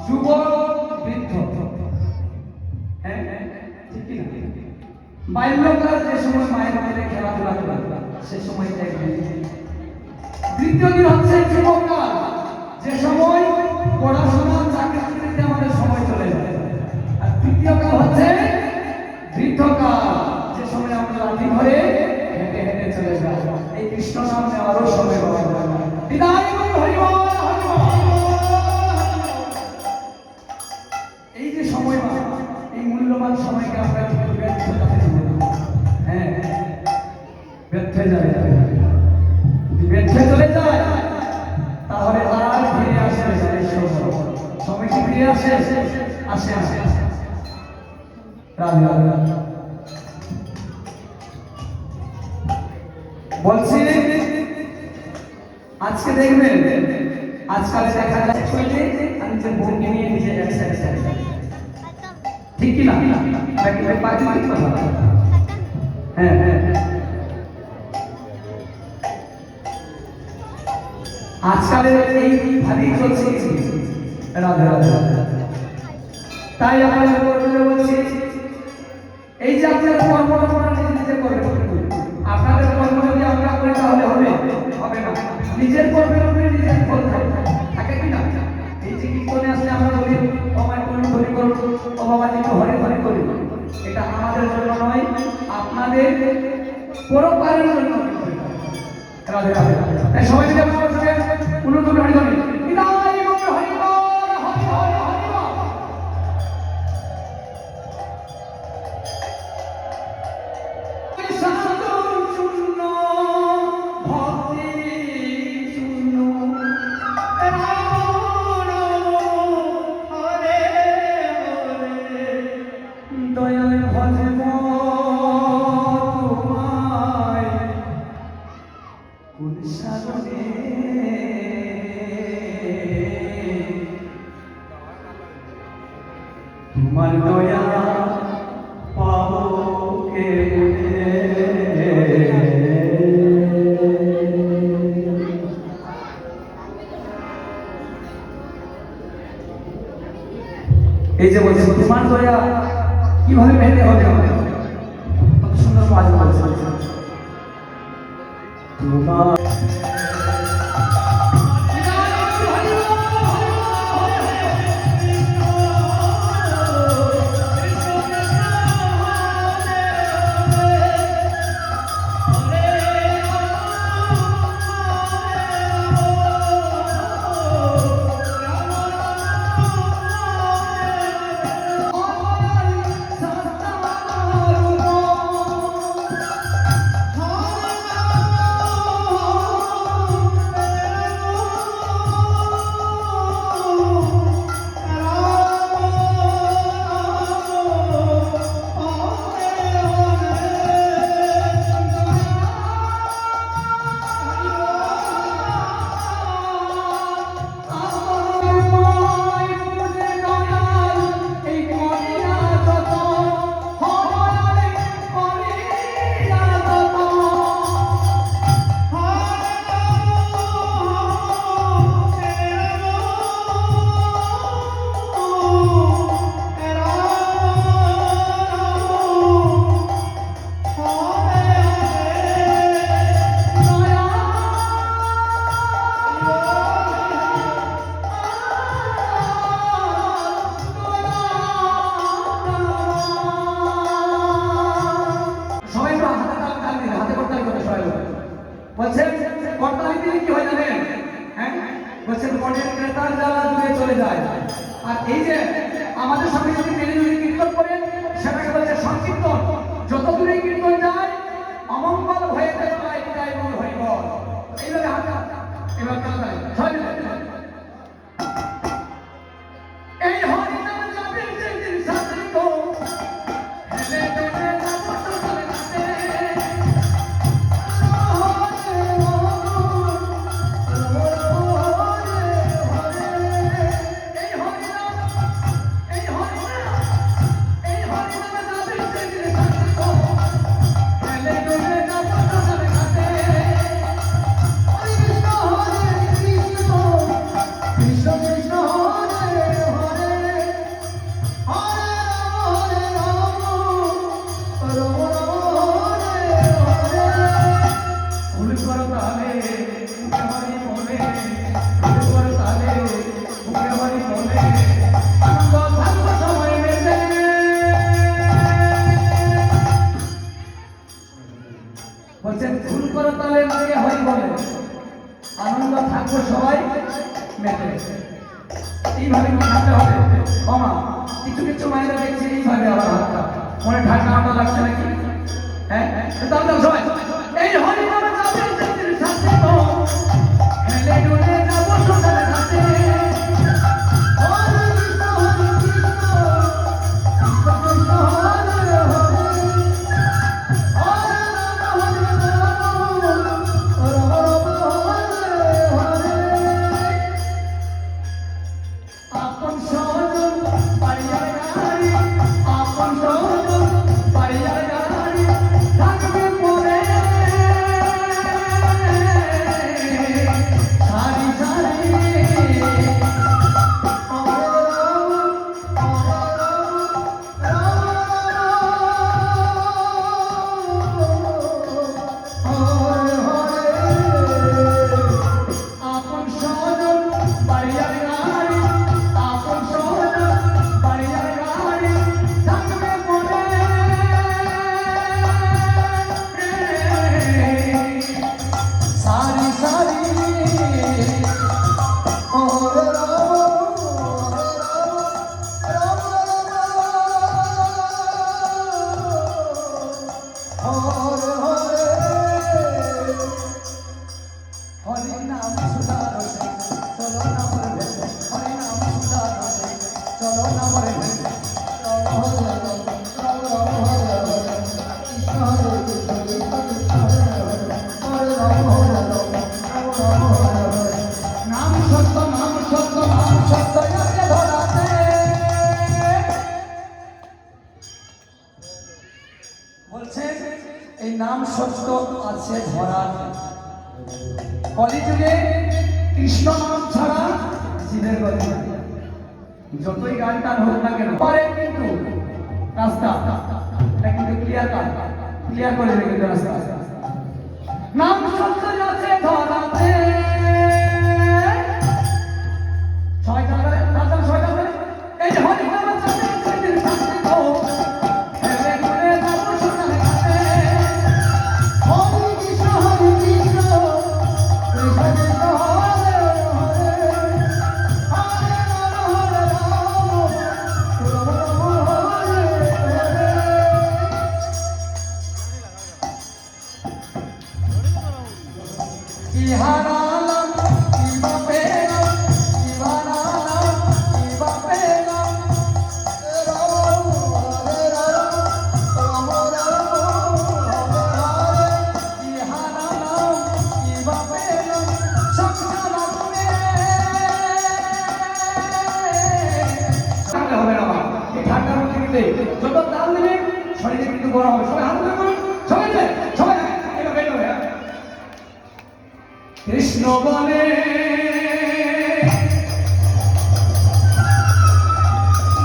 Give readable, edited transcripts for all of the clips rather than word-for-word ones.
যুবক বৃদ্ধ, হ্যাঁ ঠিক না? বাল্যকাল যে সময় মায়ের পেটে খেলাধুলা করে সে সময়টা দ্বিতীয় দিন হচ্ছে যুবককাল, যে সময় পড়াশোনা চাকরিতে আমাদের সময় চলে যায়। আর তৃতীয় কাল হচ্ছে বৃদ্ধকাল, যে সময় আমরা লাঠি ধরে হেঁটে হেঁটে চলে যাই। এই কৃষ্ণ নাম নেওয়ারও সময় পাওয়া যায় না। বিদায় বল হরি বল, হরি বল। এই যে সময়, এই মূল্যবান সময়কে আমরা কিন্তু ব্যর্থ যাতে হ্যাঁ ব্যর্থ যাবে, যদি ব্যর্থ চলে যায় তাহলে আর ফিরে আসবে সময় কি ফিরে আসে? আসে আসে রাধে রাধে। বলছি আজকে দেখবেন, আজকাল দেখা যাচ্ছে আমি যে বউকে নিয়ে নিজে ঠিক কি না? হ্যাঁ হ্যাঁ, আজকালের এই ভাবেই চলছে রাধে রাধে। তাই আপনাদের বলছি, এই যে আপনারা কর্মটা নিজে করবেন, আপনাদের কর্ম যদি আমরা করি তাহলে হবে না। নিজের কর্মের উপরে নিজের ফল থাকে কি না? এই যে কীর্তনে আসলে আমরা বলি অমায় করুন ধরি করুন অবাবাজি হরে হরে করি, এটা আমাদের জন্য নয়, আপনাদের পরকালের জন্য। রাধে রাধে। তাই সবাই মিলে আমার সঙ্গে অনুরোধ হরি হরি বিদায় বল হরি বল, হরি হরি হরি বল। তোমার দয়া পাবো কে? এই যে বলছে তোমার দয়া কিভাবে পেতে হবে, কত সুন্দর কাজ বলছে তোমার। বলছেন কর্তালি দিলে কি হয় জানেন? হ্যাঁ বলছেন মনের ক্রেতার জ্বালা দূরে চলে যায়। আর এই যে আমাদের সঙ্গে যদি মিলে যদি কীর্তন করেন সেটাকে বলছে সংকীর্তন। যত দূরে কীর্তন যায় অমঙ্গল হয়ে যায় হরি বল। এইভাবে হাত এবার এই হরি নাম জপে যেদিন সাধরিত বলে আনন্দ থাকবো সবাই মেতে বলছেন ফুল করো তালে লাগে হয় বলে আনন্দ থাকবো সবাই মেতে এইভাবে কি থাকতে হবে ক্ষমা কিছু কিছু মায়েরা দেখছি এইভাবে আবার হাতটা মনে ঠান্ডা ঠান্ডা লাগছে নাকি হ্যাঁ তাহলে সবাই এই হরি নামে যাবে জাতির সাথে তো হেলে ডুলে যাবো সোনার ঘাটে হরি কৃষ্ণ হরি কৃষ্ণ কৃষ্ণ কৃষ্ণ হরে হরে হরে রাম হরে রাম রাম রাম হরে হরে আপন সজন পারিয়ার গাড়ি আপন সজন পারিয়ার গাড়ি থাকবে পরে সারি সারি আপন সজন পারিয়ার গাড়ি আপন সজন পারিয়ার গাড়ি থাকবে পরে সারি সারি ওরে রাম রাম হরে হরে হরি নাম সুধা রসে চলো না মরে ভেসে হরি নাম সুধা রসে চলো না মরে ভেসে রাম হরে রাম রাম রাম হরে হরে কৃষ্ণ হরে কৃষ্ণ কৃষ্ণ কৃষ্ণ হরে হরে হরে রাম হরে রাম রাম রাম হরে হরে নাম সত্য নাম সত্য নাম সত্য আছে ধরাতে বলছে এই নাম সত্য আছে ধরাতে কলিযুগে কৃষ্ণ নাম ছাড়া জীবের গতি নাই। যতই গান টান হোক না কেন পারে কিন্তু রাস্তা এটা কিন্তু ক্লিয়ার করে রেখেছে রাস্তা নাম সত্য আছে ধরাতে সবাই জানবে রাজা সবাই জানবে এই যে হরি নাম জানবে সেদিন শান্তি তো হেলে করে যাবো সোনার ঘাটে হরি কৃষ্ণ হরি কৃষ্ণ কৃষ্ণ কৃষ্ণ হরে হরে হরে রাম হরে রাম রাম রাম হরে হরে ইহারালাম ইবা পেলাম ইহারালাম ইবা পেলাম রাম হরে রাম রাম রাম হরে হরে ইহারালাম ইবা পেলাম সংসার আপনে তাহলে হবে না এই ঠান্ডার মধ্যে কিন্তু যত তাল নেবে শরীরে কিন্তু গরম হবে সবাই হাত ধরে করুন সবাই সবাই এইভাবে এইভাবে কৃষ্ণ বলে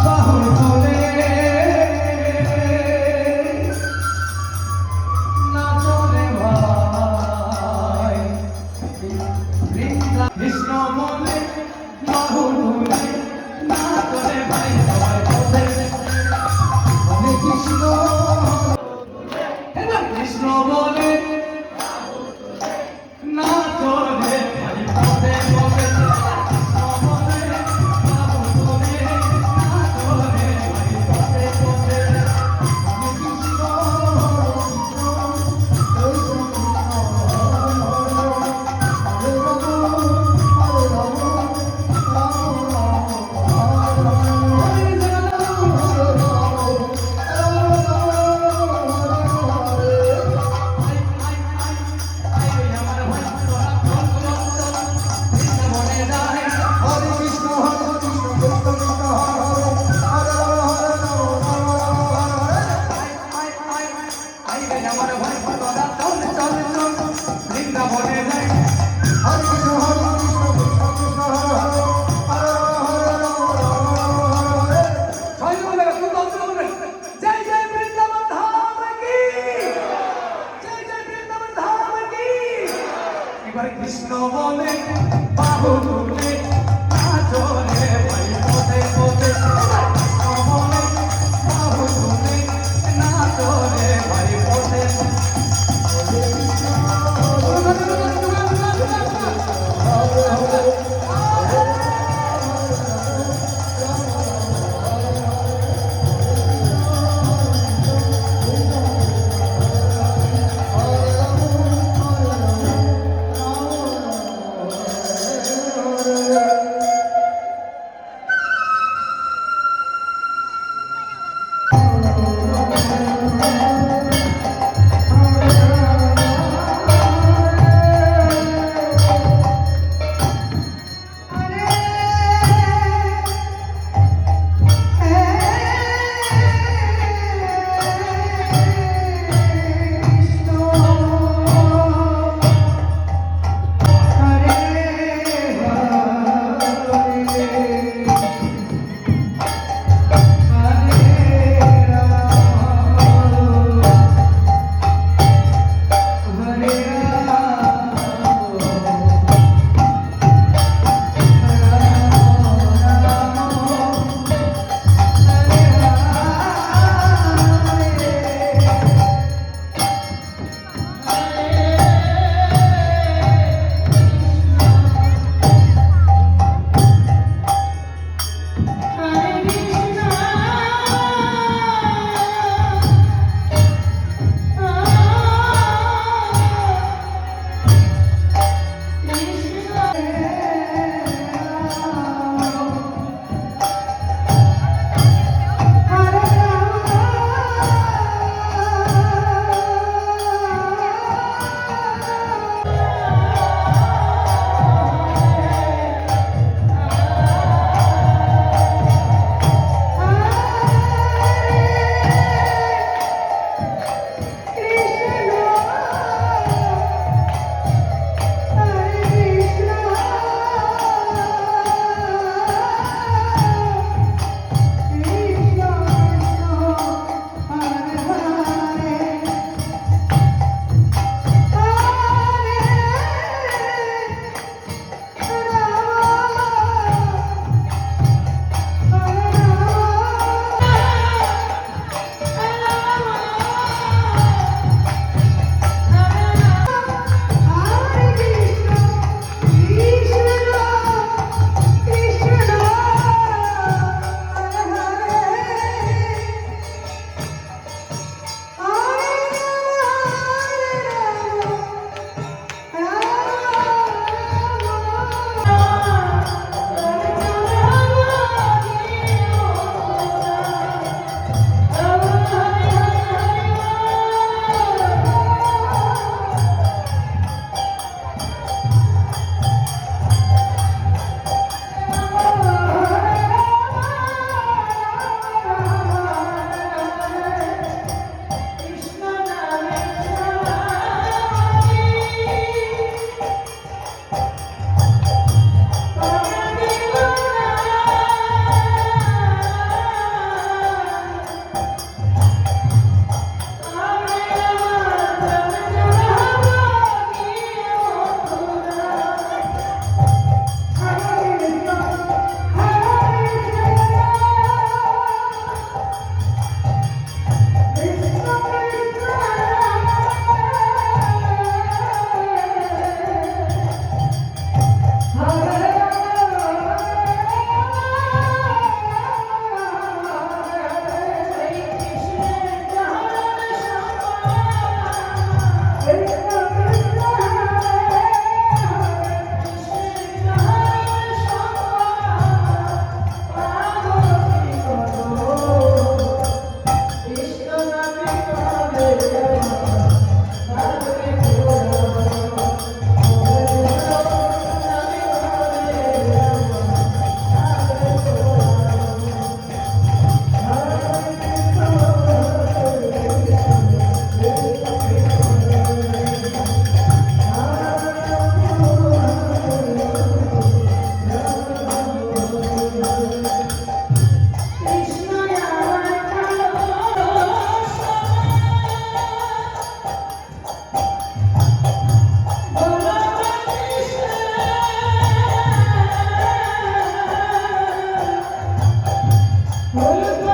বাহুর বলে না চলে ভাই কৃষ্ণ বলে বাহুর বলে না চলে ভাই সবাই বলে বলে কৃষ্ণ কৃষ্ণ বলে না চলে ভাই পথে বলে